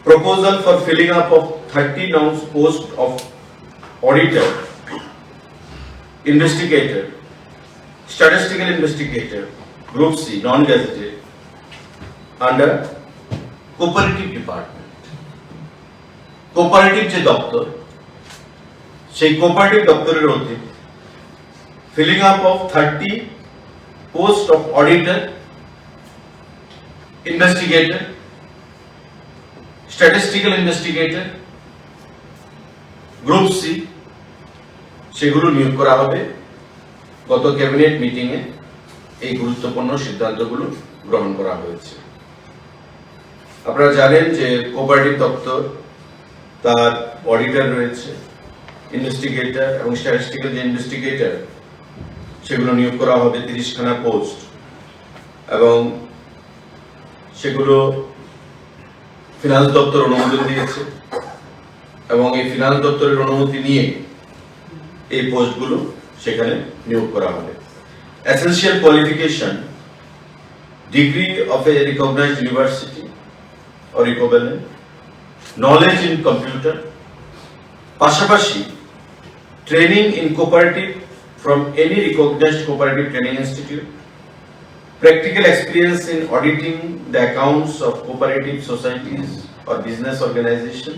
proposal for filling up of 30 nouns post of auditor, investigator, statistical investigator, group C, non-gazetted, under cooperative department. Cooperative যে দপ্তর, সেই cooperative দপ্তরের অধীনে filling up of 30 post of auditor, investigator, statistical investigator, group C, সেগুলো নিয়োগ করা হবে। গত ক্যাবিনেট মিটিং এ এই গুরুত্বপূর্ণ সিদ্ধান্তগুলো গ্রহণ করা হয়েছে। আপনারা জানেন যে কোঅপারেটিভ দপ্তর তার অডিটর রয়েছে, ইনভেস্টিগেটর এবং স্ট্যাটিস্টিক্যাল যে ইনভেস্টিগেটর সেগুলো নিয়োগ করা হবে 30খানা পোস্ট, এবং সেগুলো ফিনান্স দপ্তর অনুমোদন দিয়েছে, এবং এই ফিনান্স দপ্তরের অনুমতি নিয়ে এই পোস্টগুলো সেখানে নিয়োগ করা হবে। Essential qualification, degree of a recognised university or equivalent, knowledge in computer, পাশাপাশি training in cooperative from any recognized cooperative training institute, practical experience in auditing the accounts of cooperative societies or business organization,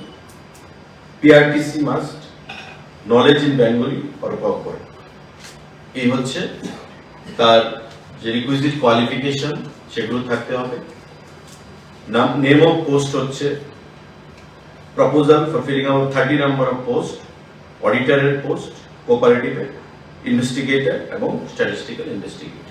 PRTC must, knowledge in Bengali or corporate. এই হচ্ছে তার যে requisite qualification সেগুলো থাকতে হবে। Name of post হচ্ছে proposal for filling up 30 number of post, অডিটরের post, কোঅপারেটিভের, ইনভেস্টিগেটর এবং স্ট্যাটিস্টিক্যাল ইনভেস্টিগেটর।